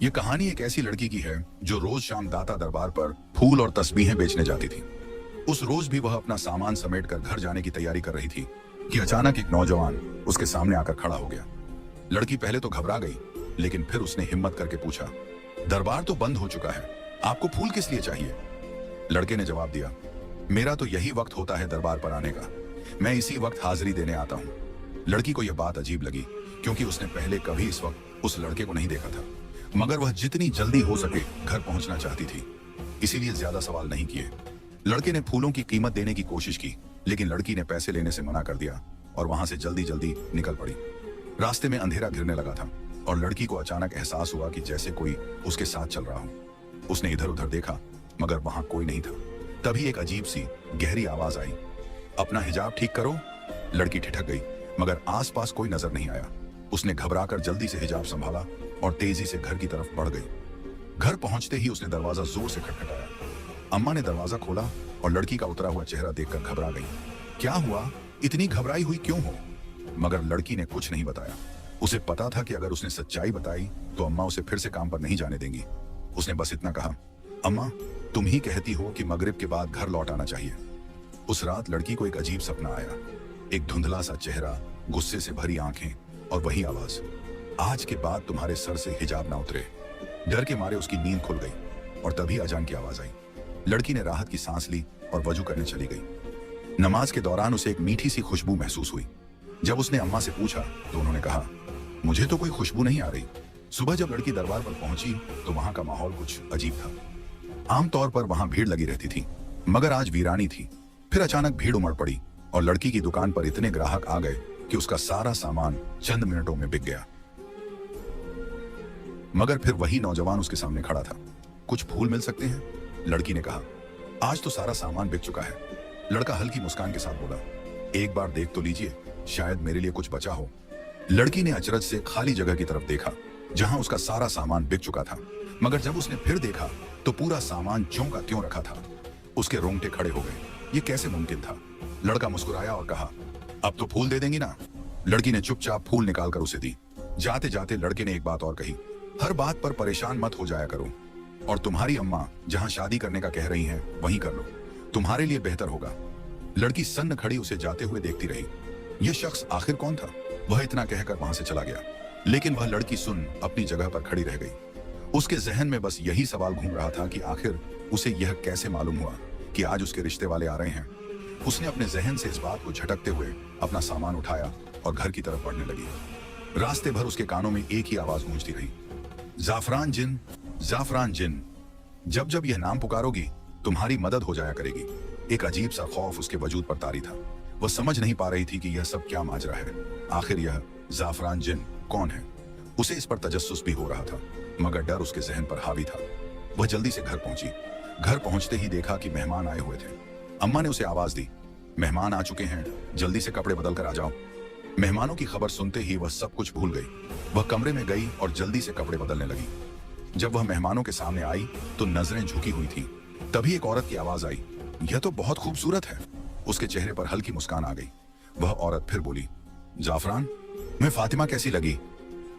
ये कहानी एक ऐसी लड़की की है जो रोज शाम दाता दरबार पर फूल और तस्बीहें बेचने जाती थी। उस रोज भी वह अपना सामान समेटकर घर जाने की तैयारी कर रही थी कि अचानक एक नौजवान उसके सामने आकर खड़ा हो गया। लड़की पहले तो घबरा गई, लेकिन फिर उसने हिम्मत करके पूछा, दरबार तो बंद हो चुका है, आपको फूल किस लिए चाहिए? लड़के ने जवाब दिया, मेरा तो यही वक्त होता है दरबार पर आने का, मैं इसी वक्त हाजिरी देने आता हूँ। लड़की को यह बात अजीब लगी, क्योंकि उसने पहले कभी इस वक्त उस लड़के को नहीं देखा था, मगर वह जितनी जल्दी हो सके घर पहुंचना चाहती थी, इसीलिए ज्यादा सवाल नहीं किए। लड़के ने फूलों की कीमत देने की कोशिश की, लेकिन लड़की ने पैसे लेने से मना कर दिया और वहां से जल्दी जल्दी निकल पड़ी। रास्ते में अंधेरा घिरने लगा था और लड़की को अचानक एहसास हुआ कि जैसे कोई उसके साथ चल रहा हो। उसने इधर उधर देखा, मगर वहां कोई नहीं था। तभी एक अजीब सी गहरी आवाज आई, अपना हिजाब ठीक करो। लड़की ठिठक गई, मगर आसपास कोई नजर नहीं आया। उसने घबराकर जल्दी से हिजाब संभाला और तेजी से घर की तरफ बढ़ गई। घर पहुंचते ही उसने दरवाजा जोर से खटखटाया। अम्मा ने दरवाजा खोला और लड़की का उतरा हुआ चेहरा देखकर घबरा गई। क्या हुआ, इतनी घबराई हुई क्यों हो? मगर लड़की ने कुछ नहीं बताया। उसे पता था कि अगर उसने सच्चाई बताई तो अम्मा उसे फिर से काम पर नहीं जाने देंगी। उसने बस इतना कहा, अम्मा, तुम ही कहती हो कि मगरिब के बाद घर लौट आना चाहिए। उस रात लड़की को एक अजीब सपना आया। एक धुंधला सा चेहरा, गुस्से से भरी आंखें और वही आवाज, आज के बाद तुम्हारे सर से हिजाब ना उतरे। डर के मारे उसकी नींद खुल गई और तभी अजान की आवाज आई। लड़की ने राहत की सांस ली और वजू करने चली गई। नमाज के दौरान उसे एक मीठी सी खुशबू महसूस हुई। जब उसने अम्मा से पूछा तो उन्होंने कहा, मुझे तो कोई खुशबू नहीं आ रही। सुबह जब लड़की दरबार पर पहुंची तो वहां का माहौल कुछ अजीब था। आमतौर पर वहां भीड़ लगी रहती थी, मगर आज वीरानी थी। फिर अचानक भीड़ उमड़ पड़ी और लड़की की दुकान पर इतने ग्राहक आ गए कि उसका सारा सामान चंद मिनटों में बिक गया। मगर फिर वही नौजवान उसके सामने खड़ा था। कुछ फूल मिल सकते हैं? लड़की ने कहा, आज तो सारा सामान बिक चुका है। लड़का हल्की मुस्कान के साथ बोला, एक बार देख तो लीजिए, शायद मेरे लिए कुछ बचा हो। लड़की ने अचरज से खाली जगह की तरफ देखा जहां उसका सारा सामान बिक चुका था, मगर जब उसने फिर देखा तो पूरा सामान ज्यों का त्यों रखा था। उसके रोंगटे खड़े हो गए। ये कैसे मुमकिन था? लड़का मुस्कुराया और कहा, अब तो फूल दे देंगी ना? लड़की ने चुपचाप फूल निकालकर उसे दी। जाते जाते लड़के ने एक बात और कही, हर बात पर परेशान मत हो जाया करो, और तुम्हारी अम्मा जहां शादी करने का कह रही हैं वहीं कर लो, तुम्हारे लिए बेहतर होगा। लड़की सन्न खड़ी उसे जाते हुए देखती रही। यह शख्स आखिर कौन था? वह इतना कहकर वहां से चला गया, लेकिन वह लड़की सुन अपनी जगह पर खड़ी रह गई। उसके जहन में बस यही सवाल घूम रहा था कि आखिर उसे यह कैसे मालूम हुआ कि आज उसके रिश्ते वाले आ रहे हैं। उसने अपने जहन से इस बात को झटकते हुए अपना सामान उठाया और घर की तरफ बढ़ने लगी। रास्ते भर उसके कानों में एक ही आवाज गूंजती रही, जाफरान जिन, जाफरान जिन, जब जब यह नाम पुकारोगी तुम्हारी मदद हो जाया करेगी। एक अजीब सा खौफ उसके वजूद पर तारी था। वह समझ नहीं पा रही थी कि यह सब क्या माजरा है। आखिर यह जाफरान जिन कौन है? उसे इस पर तजस्सुस भी हो रहा था, मगर डर उसके जहन पर हावी था। वह जल्दी से घर पहुंची। घर पहुंचते ही देखा कि मेहमान आए हुए थे। अम्मा ने उसे आवाज दी, मेहमान आ चुके हैं, जल्दी से कपड़े बदल कर आ जाओ। मेहमानों की खबर सुनते ही वह सब कुछ भूल गई। वह कमरे में गई और जल्दी से कपड़े बदलने लगी। जब वह मेहमानों के सामने आई तो नजरें झुकी हुई थी। तभी एक औरत की आवाज आई, यह तो बहुत खूबसूरत है। उसके चेहरे पर हल्की मुस्कान आ गई। वह औरत फिर बोली, जाफरान, मैं फातिमा कैसी लगी?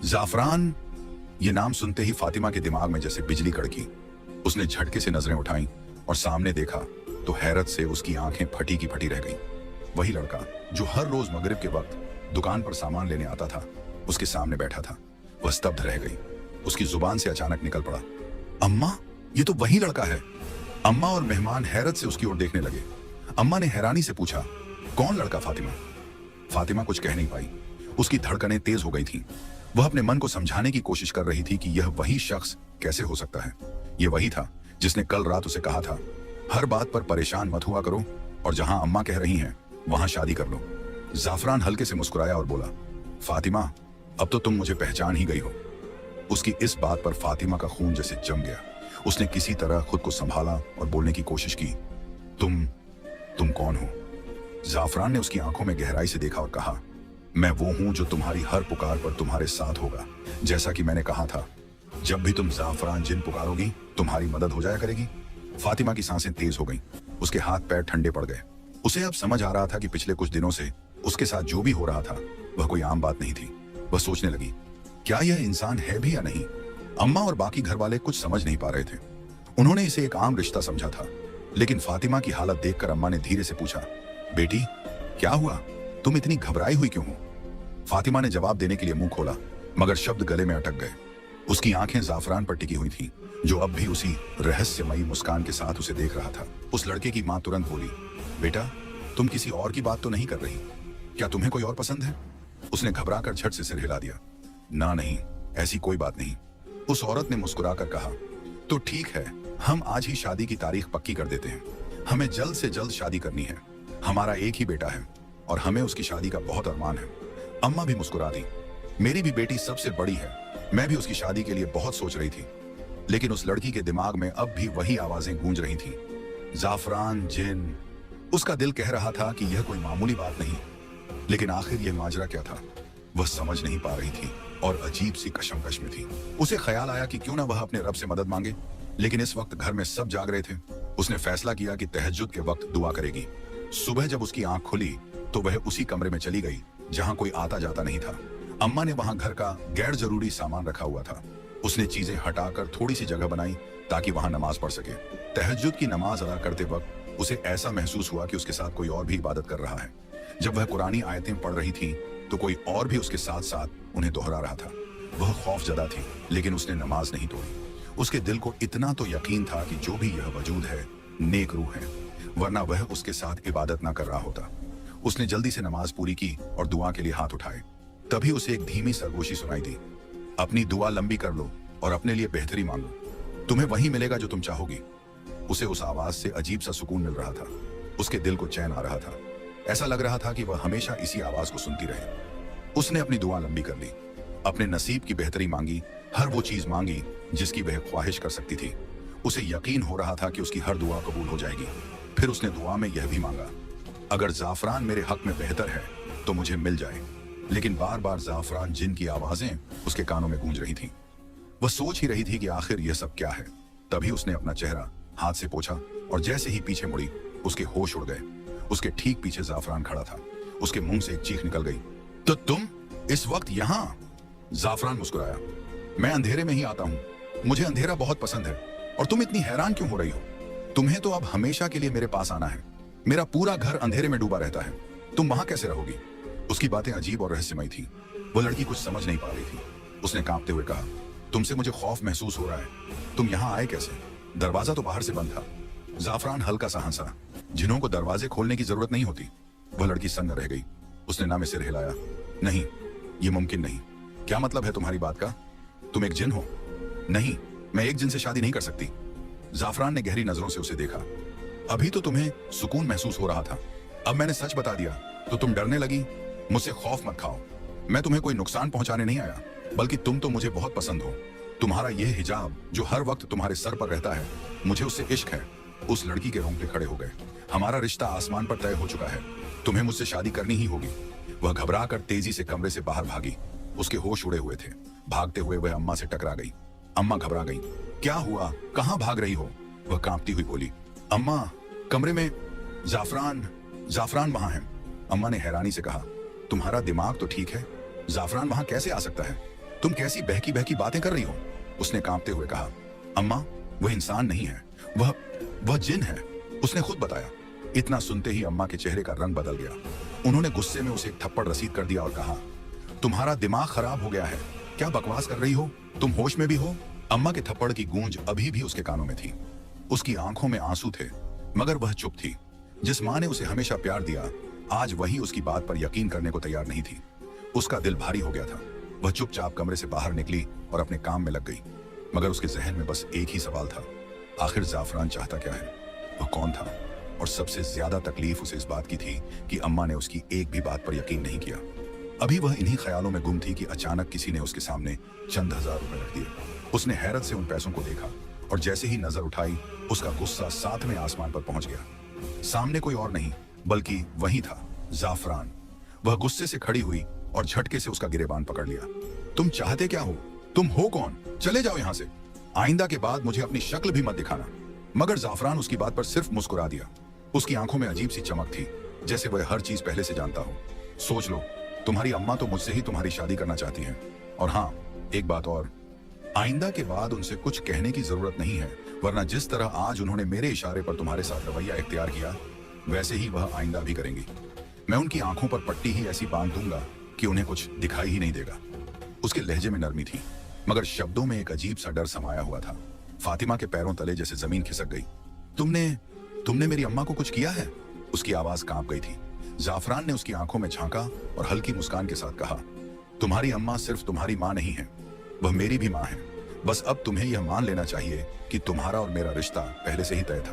जाफरान, ये नाम सुनते ही फातिमा के दिमाग में जैसे बिजली कड़की। उसने झटके से नजरें उठाई और सामने देखा तो हैरत से उसकी आंखें फटी की फटी रह गईं। वही लड़का जो हर रोज मगरिब के वक्त दुकान पर सामान लेने आता था, उसके सामने बैठा था। वह स्तब्ध रह गई। उसकी जुबान से अचानक निकल पड़ा, अम्मा, ये तो वही लड़का है। अम्मा और मेहमान हैरत से उसकी ओर देखने लगे। अम्मा ने हैरानी से पूछा, कौन लड़का फातिमा? फातिमा कुछ कह नहीं पाई। उसकी धड़कनें तेज हो गई थीं। वह अपने मन को समझाने की कोशिश कर रही थी कि यह वही शख्स कैसे हो सकता है। यह वही था जिसने कल रात उसे कहा था, हर बात पर परेशान मत हुआ करो, और जहां अम्मा कह रही हैं वहां शादी कर लो। जाफरान हल्के से मुस्कुराया और बोला, फातिमा, अब तो तुम मुझे पहचान ही गई हो। उसकी इस बात पर फातिमा का खून जैसे जम गया। उसने किसी तरह खुद को संभाला और बोलने की कोशिश की, तुम कौन हो? जाफरान ने उसकी आंखों में गहराई से देखा और कहा, मैं वो हूं जो तुम्हारी हर पुकार पर तुम्हारे साथ होगा। जैसा कि मैंने कहा था, जब भी तुम जाफरान जिन पुकारोगी तुम्हारी मदद हो जाया करेगी। फातिमा की सांसें तेज हो गईं। उसके हाथ पैर ठंडे पड़ गए। उसे अब समझ आ रहा था कि पिछले कुछ दिनों से उसके साथ जो भी हो रहा था वह कोई आम बात नहीं थी। वह सोचने लगी, क्या यह इंसान है भी या नहीं? अम्मा और बाकी घर वाले कुछ समझ नहीं पा रहे थे। उन्होंने इसे एक आम रिश्ता समझा था, लेकिन फातिमा की हालत देखकर अम्मा ने धीरे से पूछा, बेटी क्या हुआ, तुम इतनी घबराई हुई क्यों हो? फातिमा ने जवाब देने के लिए मुंह खोला, मगर शब्द गले में अटक गए। उसकी आंखें जाफरान पर टिकी हुई थीं, जो अब भी उसी रहस्यमयी मुस्कान के साथ उसे देख रहा था। उस लड़के की मां तुरंत बोली, बेटा तुम किसी और की बात तो नहीं कर रही? क्या तुम्हें कोई और पसंद है? उसने घबराकर झट से सिर हिला दिया। ना नहीं, ऐसी कोई बात नहीं। उस औरत ने मुस्कुराकर कहा, तो ठीक है, हम आज ही शादी की तारीख पक्की कर देते हैं। हमें जल्द से जल्द शादी करनी है। हमारा एक ही बेटा है और हमें उसकी शादी का बहुत अरमान है। अम्मा भी मुस्कुरा दी। मेरी भी बेटी सबसे बड़ी है, मैं भी उसकी शादी के लिए बहुत सोच रही थी। लेकिन उस लड़की के दिमाग में अब भी वही आवाजें गूंज रही थीं। जाफरान जिन। उसका दिल कह रहा था कि यह कोई मामूली बात नहीं, लेकिन आखिर यह माजरा क्या था, वह समझ नहीं पा रही थी और अजीब सी कशमकश में थी। उसे ख्याल आया कि क्यों ना वह अपने रब से मदद मांगे, लेकिन इस वक्त घर में सब जाग रहे थे। उसने फैसला किया कि तहज्जुद के वक्त दुआ करेगी। सुबह जब उसकी आंख खुली तो वह उसी कमरे में चली गई जहां कोई आता जाता नहीं था। अम्मा ने वहां घर का गैर जरूरी सामान रखा हुआ था। उसने चीजें हटाकर थोड़ी सी जगह बनाई ताकि वहां नमाज पढ़ सके। तहज्जुद की नमाज अदा करते वक्त उसे ऐसा महसूस हुआ कि उसके साथ कोई और भी इबादत कर रहा है। जब वह कुरानी आयतें पढ़ रही थी तो कोई और भी उसके साथ साथ उन्हें दोहरा रहा था। वह खौफजदा थी, लेकिन उसने नमाज नहीं तोड़ी। उसके दिल को इतना तो यकीन था कि जो भी यह वजूद है नेक रूह है, वरना वह उसके साथ इबादत ना कर रहा होता। उसने जल्दी से नमाज पूरी की और दुआ के लिए हाथ उठाए। तभी उसे एक धीमी सरगोशी सुनाई दी, अपनी दुआ लंबी कर लो और अपने लिए बेहतरी मांगो, तुम्हें वही मिलेगा जो तुम चाहोगी। उसे उस आवाज से अजीब सा सुकून मिल रहा था। उसके दिल को चैन आ रहा था। ऐसा लग रहा था कि वह हमेशा इसी आवाज को सुनती रहे। उसने अपनी दुआ लंबी कर ली, अपने नसीब की बेहतरी मांगी, हर वो चीज मांगी जिसकी वह ख्वाहिश कर सकती थी। उसे यकीन हो रहा था कि उसकी हर दुआ कबूल हो जाएगी। फिर उसने दुआ में यह भी मांगा, अगर जाफरान मेरे हक में बेहतर है तो मुझे मिल जाए। लेकिन बार बार जाफरान जिन की आवाजें उसके कानों में गूंज रही थीं। वह सोच ही रही थी कि आखिर यह सब क्या है। तभी उसने अपना चेहरा हाथ से पोंछा और जैसे ही पीछे मुड़ी उसके होश उड़ गए। उसके ठीक पीछे जाफरान खड़ा था। उसके मुंह से एक चीख निकल गई, तो तुम इस वक्त यहां? जाफरान मुस्कुराया, मैं अंधेरे में ही आता हूं, मुझे अंधेरा बहुत पसंद है। और तुम इतनी हैरान क्यों हो रही हो? तुम्हें तो अब हमेशा के लिए मेरे पास आना है। मेरा पूरा घर अंधेरे में डूबा रहता है, तुम वहां कैसे रहोगी? उसकी बातें अजीब और रहस्यमयी थी। वह लड़की कुछ समझ नहीं पा रही थी। उसने कांपते हुए कहा, तुमसे मुझे खौफ महसूस हो रहा है। तुम यहाँ आए कैसे? दरवाजा तो बाहर से बंद था। जाफरान हल्का सा हंसा, जिन्हों को दरवाजे खोलने की जरूरत नहीं होती। वह लड़की सन्न रह गई। उसने ना में सिर हिलाया, नहीं, ये मुमकिन नहीं। क्या मतलब है तुम्हारी बात का? तुम एक जिन हो? नहीं, मैं एक जिन से शादी नहीं कर सकती। जाफरान ने गहरी नजरों से उसे देखा। अभी तो तुम्हें सुकून महसूस हो रहा था, अब मैंने सच बता दिया तो तुम डरने लगी। मुझसे खौफ मत खाओ, मैं तुम्हें कोई नुकसान पहुंचाने नहीं आया, बल्कि तुम तो मुझे बहुत पसंद हो। तुम्हारा यह हिजाब जो हर वक्त तुम्हारे सर पर रहता है, मुझे उससे इश्क है। उस लड़की के रोंगटे खड़े हो गए। हमारा रिश्ता आसमान पर तय हो चुका है, तुम्हें मुझसे शादी करनी ही होगी। वह घबरा कर तेजी से कमरे से बाहर भागी। उसके होश उड़े हुए थे। भागते हुए वह अम्मा से टकरा गई। अम्मा घबरा गई। क्या हुआ, कहां भाग रही हो? वह कांपती हुई बोली, अम्मा कमरे में जाफरान वहां है। अम्मा ने हैरानी से कहा, तुम्हारा दिमाग तो ठीक है, जाफरान वहां कैसे आ सकता है? तुम कैसी बहकी बहकी बातें कर रही हो? उसने कांपते हुए कहा, अम्मा वह इंसान नहीं है, वह जिन है, उसने खुद बताया। इतना सुनते ही अम्मा के चेहरे का रंग बदल गया। उन्होंने गुस्से में उसे एक थप्पड़ रसीद कर दिया और कहा, तुम्हारा दिमाग खराब हो गया है, क्या बकवास कर रही हो? तुम होश में भी हो? अम्मा के थप्पड़ की गूंज अभी भी उसके कानों में थी। उसकी आंखों में आंसू थे, मगर वह चुप थी। जिस माँ ने उसे हमेशा प्यार दिया, आज वही उसकी बात पर यकीन करने को तैयार नहीं थी। उसका दिल भारी हो गया था। वह चुपचाप कमरे से बाहर निकली और अपने काम में लग गई। मगर उसके जहन में बस एक ही सवाल था, आखिर जाफरान चाहता क्या है? वह कौन था? और सबसे ज्यादा तकलीफ उसे इस बात की थी कि अम्मा ने उसकी एक भी बात पर यकीन नहीं किया। अभी वह इन्हीं ख्यालों में गुम थी कि अचानक किसी ने उसके सामने चंद हजार रुपए रख दिए। उसने हैरत से उन पैसों को देखा और जैसे ही नजर उठाई, उसका गुस्सा सातवें आसमान पर पहुंच गया। सामने कोई और नहीं बल्कि वही था, जाफरान। वह गुस्से से खड़ी हुई और झटके से उसका गिरेबान पकड़ लिया। तुम चाहते क्या हो? तुम हो कौन? चले जाओ यहां से। आइंदा के बाद मुझे अपनी शक्ल भी मत दिखाना। मगर जाफरान उसकी बात पर सिर्फ मुस्कुरा दिया। उसकी आंखों में अजीब सी चमक थी, जैसे वह हर चीज पहले से जानता हो। सोच लो, तुम्हारी अम्मा तो मुझसे ही तुम्हारी शादी करना चाहती है। और हाँ, एक बात और, आइंदा के बाद उनसे कुछ कहने की जरूरत नहीं है, वरना जिस तरह आज उन्होंने मेरे इशारे पर तुम्हारे साथ रवैया इख्तियार किया, वैसे ही वह आइंदा भी करेंगी। मैं उनकी आंखों पर पट्टी ही ऐसी बांध दूंगा कि उन्हें कुछ दिखाई ही नहीं देगा। उसके लहजे में नरमी थी, मगर शब्दों में एक अजीब सा डर समाया हुआ था। फातिमा के पैरों तले जैसे जमीन खिसक गई। तुमने मेरी अम्मा को कुछ किया है? उसकी आवाज कांप गई थी। जाफरान ने उसकी आंखों में झांका और हल्की मुस्कान के साथ कहा, तुम्हारी अम्मा सिर्फ तुम्हारी माँ नहीं है, वह मेरी भी माँ है। बस अब तुम्हें यह मान लेना चाहिए कि तुम्हारा और मेरा रिश्ता पहले से ही तय था।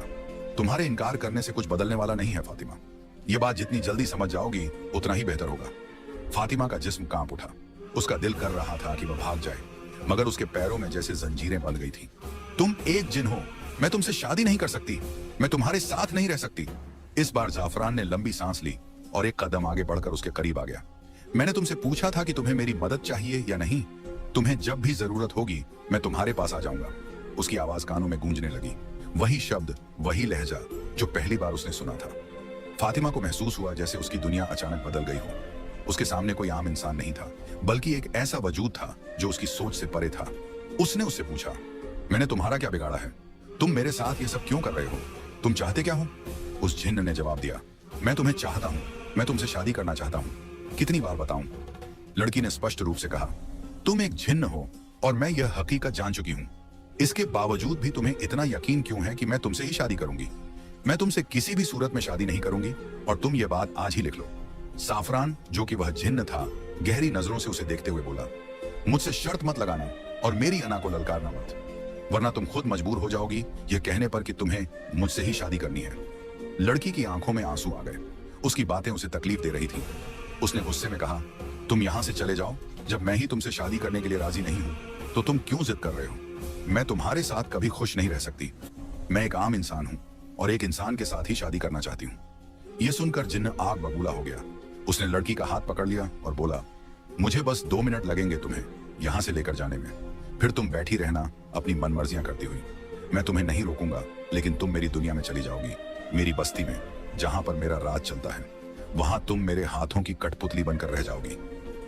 तुम्हारे इनकार करने से कुछ बदलने वाला नहीं है फातिमा। यह बात जितनी जल्दी समझ जाओगी उतना ही बेहतर होगा। फातिमा का जिस्म कांप उठा। उसका दिल कर रहा था कि वह भाग जाए, मगर उसके पैरों में जैसे जंजीरें बंध गई थी। तुम एक जिन हो, मैं तुमसे शादी नहीं कर सकती, मैं तुम्हारे साथ नहीं रह सकती। इस बार जाफरान ने लंबी सांस ली और एक कदम आगे बढ़कर उसके करीब आ गया। मैंने तुमसे पूछा था कि तुम्हें मेरी मदद चाहिए या नहीं। तुम्हें जब भी जरूरत होगी मैं तुम्हारे पास आ जाऊंगा। उसकी आवाज कानों में गूंजने लगी, वही शब्द, वही लहजा जो पहली बार उसने सुना था। फातिमा को महसूस हुआ जैसे उसकी दुनिया अचानक बदल गई हो। उसके सामने कोई आम इंसान नहीं था, बल्कि एक ऐसा वजूद था जो उसकी सोच से परे था। उसने उससे पूछा, मैंने तुम्हारा क्या बिगाड़ा है? तुम मेरे साथ ये सब क्यों कर रहे हो? तुम चाहते क्या हो? उस जिन्न ने जवाब दिया, मैं तुम्हें चाहता हूँ, मैं तुमसे शादी करना चाहता हूँ। कितनी बार बताऊं? लड़की ने स्पष्ट रूप से कहा, तुम एक जिन्न हो और मैं यह हकीकत जान चुकी हूँ। इसके बावजूद भी तुम्हें इतना यकीन क्यों है कि मैं तुमसे ही शादी करूंगी? मैं तुमसे किसी भी सूरत में शादी नहीं करूंगी और तुम ये बात आज ही लिख लो। साफरान, जो कि वह जिन्न था, गहरी नजरों से उसे देखते हुए बोला, मुझसे शर्त मत लगाना और मेरी अना को ललकारना मत, वरना तुम खुद मजबूर हो जाओगी यह कहने पर कि तुम्हें मुझसे ही शादी करनी है। लड़की की आंखों में आंसू आ गए। उसकी बातें उसे तकलीफ दे रही थी। उसने गुस्से में कहा, तुम यहां से चले जाओ। जब मैं ही तुमसे शादी करने के लिए राजी नहीं हूं तो तुम क्यों जिद कर रहे हो? मैं तुम्हारे साथ कभी खुश नहीं रह सकती। मैं एक आम इंसान हूं और एक इंसान के साथ ही शादी करना चाहती हूं। यह सुनकर जिन्न आग बबूला हो गया। उसने लड़की का हाथ पकड़ लिया और बोला, मुझे बस 2 मिनट लगेंगे तुम्हें यहां से लेकर जाने में, फिर तुम बैठी रहना अपनी मनमर्जियां करती हुई। मैं तुम्हें नहीं रोकूंगा, लेकिन तुम मेरी दुनिया में चली जाओगी, मेरी बस्ती में, जहां पर मेरा राज चलता है। वहां तुम मेरे हाथों की कठपुतली बनकर रह जाओगी।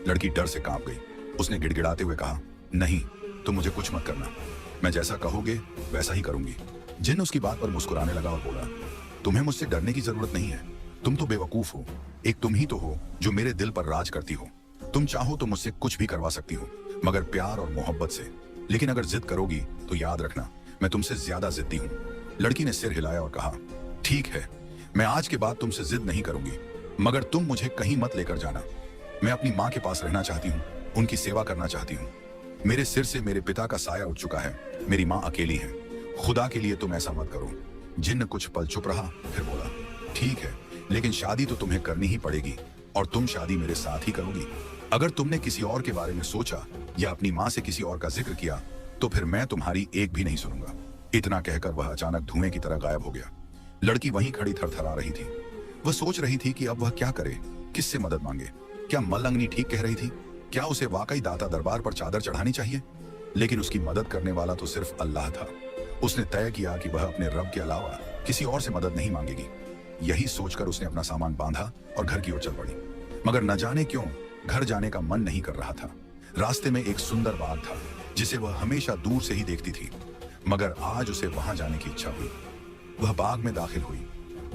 लड़की डर से कांप गई। उसने गिड़गिड़ाते हुए कहा, नहीं, तुम मुझे कुछ मत करना, मैं जैसा कहोगे वैसा ही करूंगी। जिन्न उसकी बात पर मुस्कुराने लगा और बोला, तुम्हें मुझसे डरने की जरूरत नहीं है। तुम तो बेवकूफ हो। एक तुम ही तो हो जो मेरे दिल पर राज करती हो। तुम चाहो तो मुझसे कुछ भी करवा सकती हो, मगर प्यार और मोहब्बत से। लेकिन अगर जिद करोगी तो याद रखना, मैं तुमसे ज्यादा जिद्दी हूं। लड़की ने सिर हिलाया और कहा, ठीक है, मैं आज के बाद तुमसे जिद नहीं करूंगी, मगर तुम मुझे कहीं मत लेकर जाना। मैं अपनी माँ के पास रहना चाहती हूँ, उनकी सेवा करना चाहती हूँ। मेरे सिर से मेरे पिता का साया उठ चुका है, मेरी माँ अकेली है। खुदा के लिए तुम ऐसा मत करो। जिन्न कुछ पल चुप रहा, फिर बोला, ठीक है, लेकिन शादी तो तुम्हें करनी ही पड़ेगी और तुम शादी मेरे साथ ही करोगी। अगर तुमने किसी और के बारे में सोचा या अपनी माँ से किसी और का जिक्र किया तो फिर मैं तुम्हारी एक भी नहीं सुनूंगा। इतना कहकर वह अचानक धुएं की तरह गायब हो गया। लड़की वहीं खड़ी थरथरा रही थी। वह सोच रही थी कि अब वह क्या करे, किससे मदद मांगे। क्या मलंगनी ठीक कह रही थी? क्या उसे वाकई दाता दरबार पर चादर चढ़ानी चाहिए? लेकिन उसकी मदद करने वाला तो सिर्फ अल्लाह था। उसने तय किया कि वह अपने रब के अलावा किसी और से मदद नहीं मांगेगी। यही सोचकर उसने अपना सामान बांधा और घर की ओर चल पड़ी। मगर न जाने क्यों घर जाने का मन नहीं कर रहा था। रास्ते में एक सुंदर बाग था जिसे वह हमेशा दूर से ही देखती थी, मगर आज उसे वहां जाने की इच्छा हुई। वह बाग में दाखिल हुई।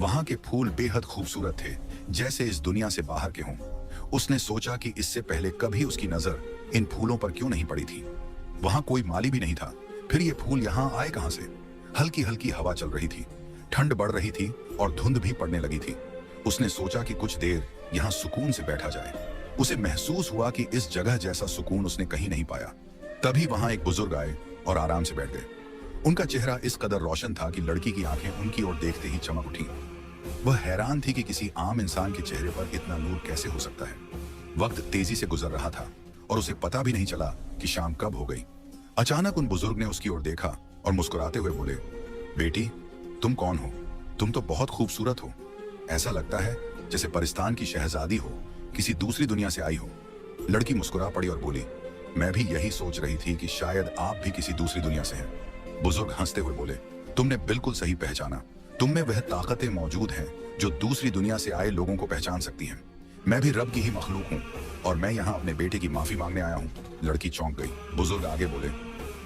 वहां के फूल बेहद खूबसूरत थे, जैसे इस दुनिया से बाहर के हों। उसने सोचा कि इससे पहले कभी उसकी नजर इन फूलों पर क्यों नहीं पड़ी थी। वहां कोई माली भी नहीं था, फिर ये फूल यहाँ आए कहां से? हल्की हल्की हवा चल रही थी, ठंड बढ़ रही थी और धुंध भी पड़ने लगी थी। उसने सोचा कि कुछ देर यहाँ सुकून से बैठा जाए। उसे महसूस हुआ कि इस जगह जैसा सुकून उसने कहीं नहीं पाया। तभी वहां एक बुजुर्ग आए और आराम से बैठ गए। उनका चेहरा इस कदर रोशन था कि लड़की की आंखें उनकी ओर देखते ही चमक उठी। वह हैरान थी कि किसी आम इंसान के चेहरे पर इतना नूर कैसे हो सकता है। वक्त तेजी से गुजर रहा था और उसे पता भी नहीं चला कि शाम कब हो गई। अचानक उन बुजुर्ग ने उसकी ओर देखा और मुस्कुराते हुए बोले, बेटी, तुम कौन हो? तुम तो बहुत खूबसूरत हो। ऐसा लगता है जैसे परिस्तान की शहजादी हो, किसी दूसरी दुनिया से आई हो। लड़की मुस्कुरा पड़ी और बोली, मैं भी यही सोच रही थी कि शायद आप भी किसी दूसरी दुनिया से हैं। बुजुर्ग हंसते हुए बोले, तुमने बिल्कुल सही पहचाना। तुम में वह ताकतें मौजूद हैं जो दूसरी दुनिया से आए लोगों को पहचान सकती हैं। मैं भी रब की ही मखलूक हूँ और मैं यहाँ अपने बेटे की माफी मांगने आया हूँ। लड़की चौंक गई। बुजुर्ग आगे बोले,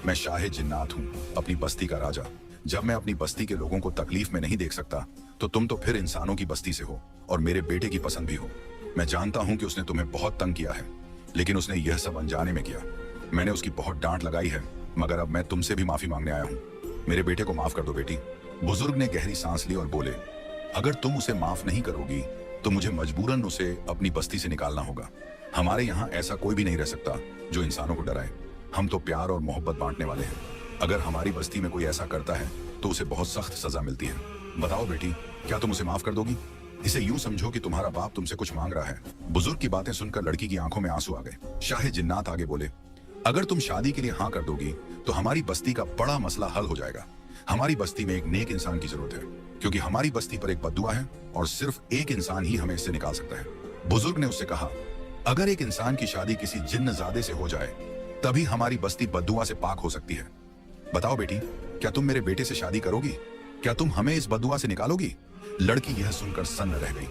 मैं शाह जिन्नात हूँ, अपनी बस्ती का राजा। जब मैं अपनी बस्ती के लोगों को तकलीफ में नहीं देख सकता तो तुम तो फिर इंसानों की बस्ती से हो और मेरे बेटे की पसंद भी हो। मैं जानता हूँ कि उसने तुम्हें बहुत तंग किया है, लेकिन उसने यह सब अनजाने में किया। मैंने उसकी बहुत डांट लगाई है, मगर अब मैं तुमसे भी माफी मांगने आया हूँ। मेरे बेटे को माफ कर दो बेटी। बुजुर्ग ने गहरी सांस ली और बोले, अगर तुम उसे माफ नहीं करोगी तो मुझे मजबूरन उसे अपनी बस्ती से निकालना होगा। हमारे यहाँ ऐसा कोई भी नहीं रह सकता जो इंसानों को डराए। हम तो प्यार और मोहब्बत बांटने वाले हैं। अगर हमारी बस्ती में कोई ऐसा करता है तो उसे बहुत सख्त सजा मिलती है। बताओ बेटी, क्या तुम उसे माफ कर दोगी? इसे यूं समझो कि तुम्हारा बाप तुमसे कुछ मांग रहा है। बुजुर्ग की बातें सुनकर लड़की की आंखों में आंसू आ गए। शाह जिन्नात आगे बोले, अगर तुम शादी के लिए हाँ कर दोगी तो हमारी बस्ती का बड़ा मसला हल हो जाएगा। हमारी बस्ती में एक नेक इंसान की जरूरत है, क्योंकि हमारी बस्ती पर एक बद्दुआ है और सिर्फ एक इंसान ही हमें इससे निकाल सकता है। बुजुर्ग ने उससे कहा, अगर एक इंसान की शादी किसी जिन्नजादे से हो जाए तभी हमारी बस्ती बद्दुआ से पाक हो सकती है। बताओ बेटी, क्या तुम मेरे बेटे से शादी करोगी? क्या तुम हमें इस बद्दुआ से निकालोगी? लड़की यह सुनकर सन्न रह गई।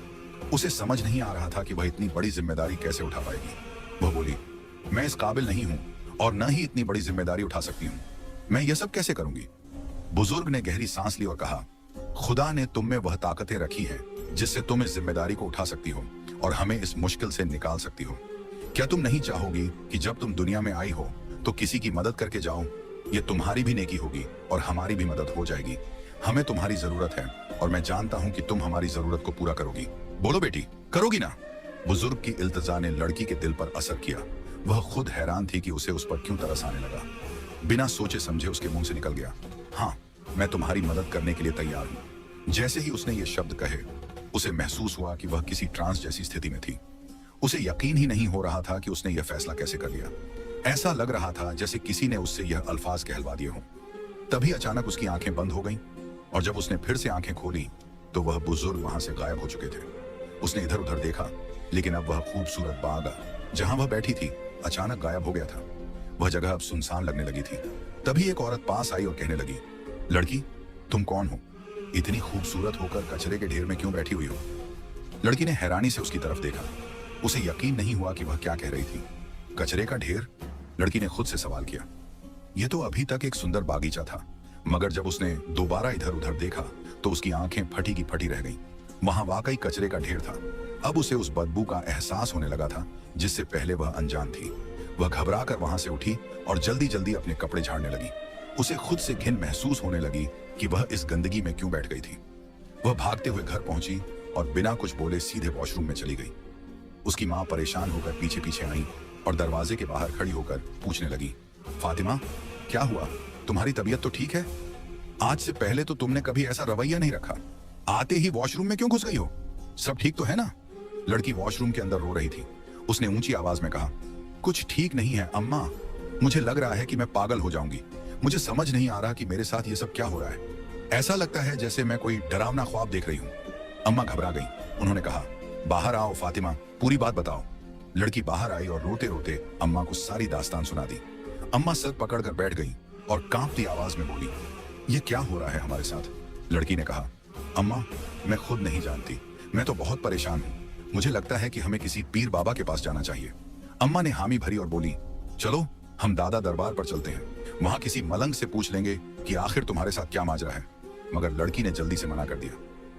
उसे समझ नहीं आ रहा था कि वह इतनी बड़ी जिम्मेदारी कैसे उठा पाएगी। वह बोली, मैं इस काबिल नहीं हूं और न ही इतनी बड़ी जिम्मेदारी उठा सकती हूँ। मैं यह सब कैसे करूंगी? बुजुर्ग ने गहरी सांस ली और कहा, खुदा ने तुम में वह ताकतें रखी हैं जिससे तुम इस जिम्मेदारी को उठा सकती हो और हमें इस मुश्किल से निकाल सकती हो। क्या तुम नहीं चाहोगी कि जब तुम दुनिया में आई हो तो किसी की मदद करके जाओ? ये तुम्हारी भी नेकी होगी और हमारी भी मदद हो जाएगी। हमें तुम्हारी जरूरत है और मैं जानता हूँ कि तुम हमारी जरूरत को पूरा करोगी। बोलो बेटी, करोगी ना? बुजुर्ग की इल्तिजा ने लड़की के दिल पर असर किया। वह खुद हैरान थी कि उसे उस पर क्यों तरस आने लगा। बिना सोचे समझे उसके मुंह से निकल गया, हाँ, मैं तुम्हारी मदद करने के लिए तैयार हूँ। जैसे ही उसने ये शब्द कहे, उसे महसूस हुआ कि वह किसी ट्रांस जैसी स्थिति में थी। उसे यकीन ही नहीं हो रहा था कि उसने यह फैसला कैसे कर लिया। ऐसा लग रहा था जैसे किसी ने उससे यह अल्फाज कहलवा दिए हों। तभी अचानक उसकी आंखें बंद हो गईं और जब उसने फिर से आंखें खोली तो वह बुजुर्ग वहां से गायब हो चुके थे। उसने इधर उधर देखा, लेकिन अब वह खूबसूरत बाग जहां वह बैठी थी अचानक गायब हो गया था। वह जगह अब सुनसान लगने लगी थी। तभी एक औरत पास आई और कहने लगी, लड़की, तुम कौन हो? इतनी खूबसूरत होकर कचरे के ढेर में क्यों बैठी हुई हो? लड़की ने हैरानी से उसकी तरफ देखा। उसे यकीन नहीं हुआ कि वह क्या कह रही थी। कचरे का ढेर? लड़की ने खुद से सवाल किया। यह तो अभी तक एक सुंदर बागीचा था, मगर जब उसने दोबारा इधर उधर देखा तो उसकी आंखें फटी की फटी रह गईं। वहां वाकई कचरे का ढेर था। अब उसे उस बदबू का एहसास होने लगा था जिससे पहले वह अनजान थी। वह घबरा कर वहां से उठी और जल्दी जल्दी अपने कपड़े झाड़ने लगी। उसे खुद से घिन महसूस होने लगी कि वह इस गंदगी में क्यों बैठ गई थी। वह भागते हुए घर पहुंची और बिना कुछ बोले सीधे वॉशरूम में चली गई। उसकी माँ परेशान होकर पीछे पीछे आई और दरवाजे के बाहर खड़ी होकर पूछने लगी, फातिमा, क्या हुआ? तुम्हारी तबीयत तो ठीक है? आज से पहले तो तुमने कभी ऐसा रवैया नहीं रखा। आते ही वॉशरूम में क्यों घुस गई हो? सब ठीक तो है ना? लड़की वॉशरूम के अंदर रो रही थी। उसने ऊंची आवाज में कहा, कुछ ठीक नहीं है अम्मा। मुझे लग रहा है कि मैं पागल हो जाऊंगी। मुझे समझ नहीं आ रहा कि मेरे साथ ये सब क्या हो रहा है। ऐसा लगता है जैसे मैं कोई डरावना ख्वाब देख रही हूँ। अम्मा घबरा गई। उन्होंने कहा, बाहर आओ फातिमा, पूरी बात बताओ। लड़की बाहर आई और रोते रोते अम्मा को सारी दास्तान सुना दी। अम्मा सर पकड़कर बैठ गई और कांपती आवाज में बोली, ये क्या हो रहा है हमारे साथ? लड़की ने कहा, अम्मा, मैं खुद नहीं जानती। मैं तो बहुत परेशान हूँ। मुझे लगता है कि हमें किसी पीर बाबा के पास जाना चाहिए। अम्मा ने हामी भरी और बोली, चलो हम दादा दरबार पर चलते हैं। वहां किसी मलंग से पूछ लेंगे कि आखिर तुम्हारे साथ क्या माजरा है। मगर लड़की ने जल्दी से मना कर दिया,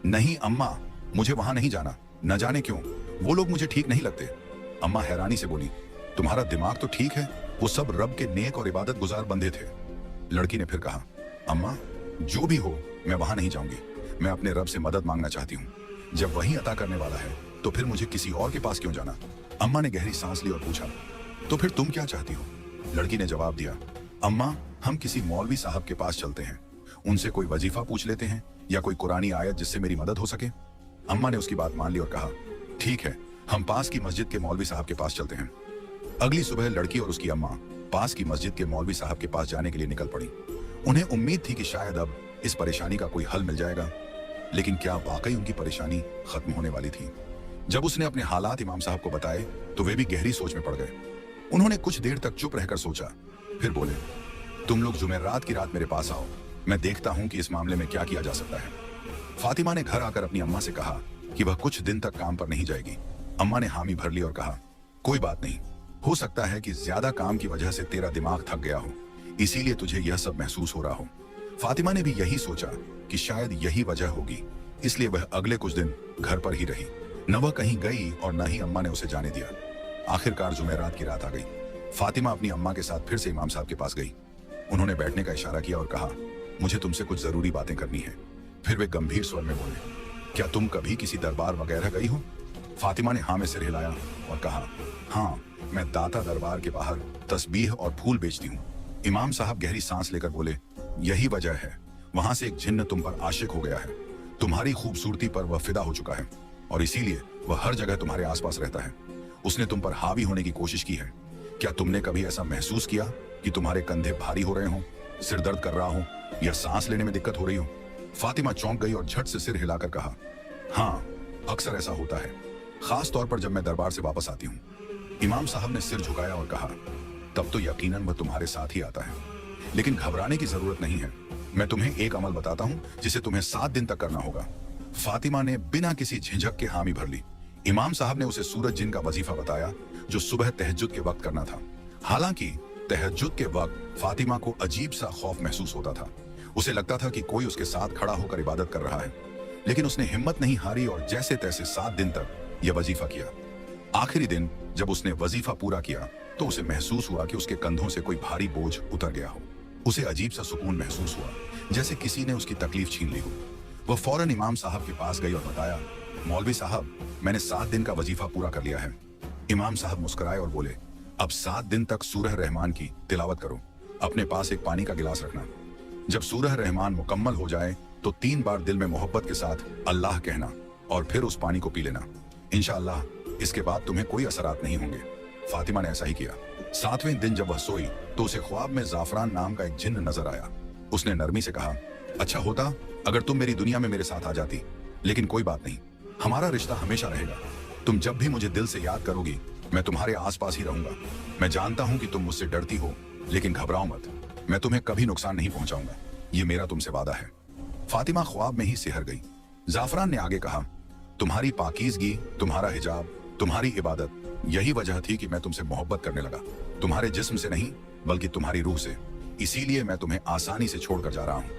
नहीं अम्मा, मुझे वहां नहीं जाना। न जाने क्यों, वो लोग मुझे ठीक नहीं लगते। अम्मा हैरानी से बोली, तुम्हारा दिमाग तो ठीक है, वो सब रब के नेक और इबादत गुजार बंदे थे। लड़की ने फिर कहा, अम्मा, जो भी हो, मैं वहां नहीं जाऊंगी। मैं अपने रब से मदद मांगना चाहती हूँ। जब वही अता करने वाला है तो फिर मुझे किसी और के पास क्यों जाना? अम्मा ने गहरी सांस ली और पूछा, तो फिर तुम क्या चाहती हो? लड़की ने जवाब दिया, अम्मा, हम किसी मौलवी साहब के पास चलते हैं। उनसे कोई वजीफा पूछ लेते हैं या कोई कुरानी आयत जिससे मेरी मदद हो सके। अम्मा ने उसकी बात मान ली और कहा, ठीक है, हम पास की मस्जिद के मौलवी साहब के पास चलते हैं। अगली सुबह लड़की और उसकी अम्मा पास की मस्जिद के मौलवी साहब के पास जाने के लिए निकल पड़ी। उन्हें उम्मीद थी कि शायद अब इस परेशानी का कोई हल मिल जाएगा, लेकिन क्या वाकई उनकी परेशानी खत्म होने वाली थी? जब उसने अपने हालात इमाम साहब को बताए तो वे भी गहरी सोच में पड़ गए। उन्होंने कुछ देर तक चुप रहकर सोचा, फिर बोले, तुम लोग जुमेरात की रात मेरे पास आओ, मैं देखता हूं कि इस मामले में क्या किया जा सकता है। फातिमा ने घर आकर अपनी अम्मा से कहा कि वह कुछ दिन तक काम पर नहीं जाएगी। अम्मा ने हामी भर ली और कहा, कोई बात नहीं, हो सकता है कि ज्यादा काम की वजह से तेरा दिमाग थक गया हो, इसीलिए तुझे यह सब महसूस हो रहा हो। फातिमा ने भी यही सोचा कि शायद यही वजह होगी, इसलिए वह अगले कुछ दिन घर पर ही रही। न वह कहीं गई और न ही अम्मा ने उसे जाने दिया। आखिरकार जुमेरात की रात आ गई। फातिमा अपनी अम्मा के साथ फिर से इमाम साहब के पास गई। उन्होंने बैठने का इशारा किया और कहा, मुझे तुमसे कुछ जरूरी बातें करनी है। फिर वे गंभीर स्वर में बोले, क्या तुम कभी किसी दरबार वगैरह गई हो? फातिमा ने हाँ में सिर हिलाया और कहा, हाँ, मैं दाता दरबार के बाहर तस्बीह और फूल बेचती हूँ। इमाम साहब गहरी सांस लेकर बोले, यही वजह है, वहां से एक जिन्न तुम पर आशिक हो गया है। तुम्हारी खूबसूरती पर वह फिदा हो चुका है और इसीलिए वह हर जगह तुम्हारे आसपास रहता है। उसने तुम पर हावी होने की कोशिश की है। क्या तुमने कभी ऐसा महसूस किया कि तुम्हारे कंधे भारी हो रहे हो, सिर दर्द कर रहा हो या सांस लेने में दिक्कत हो रही हो? फातिमा चौंक गई और झट से सिर हिलाकर कहा, हाँ, अक्सर ऐसा होता है, खास तौर पर जब मैं दरबार से वापस आती हूँ। इमाम साहब ने सिर झुकाया और कहा, तब तो यकीनन वह तुम्हारे साथ ही आता है, लेकिन घबराने की जरूरत नहीं है। मैं तुम्हें एक अमल बताता हूँ जिसे तुम्हें 7 दिन तक करना होगा। फातिमा ने बिना किसी झिझक के हामी भर ली। इमाम साहब ने उसे सूरज जिन का वजीफा बताया जो सुबह तहज्जुद के वक्त करना था। हालांकि तहज्जुद के वक्त फातिमा को अजीब सा खौफ महसूस होता था। उसे लगता था कि कोई उसके साथ खड़ा होकर इबादत कर रहा है, लेकिन उसने हिम्मत नहीं हारी और जैसे तैसे 7 दिन तक यह वजीफा किया। आखिरी दिन जब उसने वजीफा पूरा किया तो उसे महसूस हुआ कि उसके कंधों से कोई भारी बोझ उतर गया हो। उसे अजीब सा सुकून महसूस हुआ, जैसे किसी ने उसकी तकलीफ छीन ली हो। वह फौरन इमाम साहब के पास गई और बताया, मौलवी साहब, मैंने 7 दिन का वजीफा पूरा कर लिया है। इमाम साहब मुस्कुराए और बोले, अब 7 दिन तक सूरह रहमान की तिलावत करो। अपने पास एक पानी का गिलास रखना। जब सूरह रहमान मुकम्मल हो जाए तो 3 बार दिल में मोहब्बत के साथ अल्लाह कहना और फिर उस पानी को पी लेना। इंशाअल्लाह इसके बाद तुम्हें कोई असरात नहीं होंगे। फातिमा ने ऐसा ही किया। 7वें दिन जब वह सोई तो उसे ख्वाब में जाफरान नाम का एक जिन्न नजर आया। उसने नरमी से कहा, अच्छा होता अगर तुम मेरी दुनिया में मेरे साथ आ जाती, लेकिन कोई बात नहीं, हमारा रिश्ता हमेशा रहेगा। तुम जब भी मुझे दिल से याद करोगी मैं तुम्हारे आसपास ही रहूंगा। मैं जानता हूं कि तुम मुझसे डरती हो, लेकिन घबराओ मत, मैं तुम्हें कभी नुकसान नहीं पहुंचाऊंगा। ये मेरा तुमसे वादा है। फातिमा ख्वाब में ही सिहर गई। जाफरान ने आगे कहा, तुम्हारी पाकीज़गी, तुम्हारा हिजाब, तुम्हारी इबादत, यही वजह थी कि मैं तुमसे मोहब्बत करने लगा। तुम्हारे जिस्म से नहीं बल्कि तुम्हारी रूह से। इसीलिए मैं तुम्हें आसानी से छोड़कर जा रहा हूँ,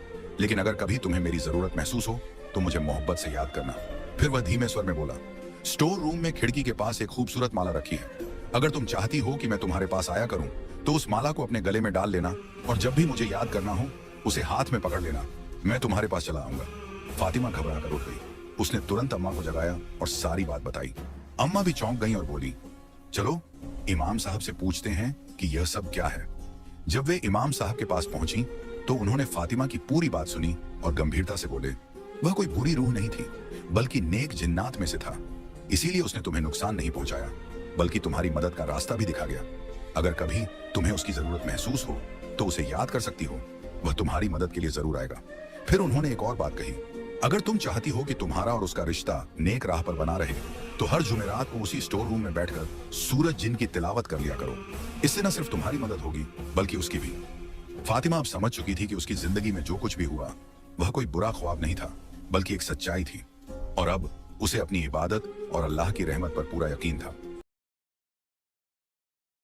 लेकिन अगर कभी तुम्हें मेरी जरूरत महसूस हो तो मुझे मोहब्बत से याद करना। फिर वह धीमे स्वर में बोला, स्टोर रूम में खिड़की के पास एक खूबसूरत माला रखी है। अगर तुम चाहती हो कि मैं तुम्हारे पास आया करूं तो उस माला को अपने गले में डाल लेना और जब भी मुझे याद करना हो उसे हाथ में पकड़ लेना। मैं तुम्हारे पास चला आऊंगा। फातिमा घबरा कर उठ गई। उसने तुरंत अम्मा को जगाया और सारी बात बताई। अम्मा भी चौंक गई और बोली, चलो इमाम साहब से पूछते हैं कि यह सब क्या है। जब वे इमाम साहब के पास पहुंची तो उन्होंने फातिमा की पूरी बात सुनी और गंभीरता से बोले, वह कोई बुरी रूह नहीं थी बल्कि नेक जिन्नात में से था। इसीलिए उसने तुम्हें नुकसान नहीं पहुंचाया बल्कि तुम्हारी मदद का रास्ता भी दिखा गया। अगर कभी तुम्हें उसकी जरूरत महसूस हो तो उसे याद कर सकती हो, वह तुम्हारी मदद के लिए जरूर आएगा। फिर उन्होंने एक और बात कही, अगर तुम चाहती हो कि तुम्हारा और उसका रिश्ता नेक राह पर बना रहे तो हर जुमेरात को उसी स्टोर रूम में बैठकर सूरज जिन की तिलावत कर लिया करो। इससे न सिर्फ तुम्हारी मदद होगी बल्कि उसकी भी। फातिमा अब समझ चुकी थी कि उसकी जिंदगी में जो कुछ भी हुआ वह कोई बुरा ख्वाब नहीं था बल्कि एक सच्चाई थी, और अब उसे अपनी इबादत और अल्लाह की रहमत पर पूरा यकीन था।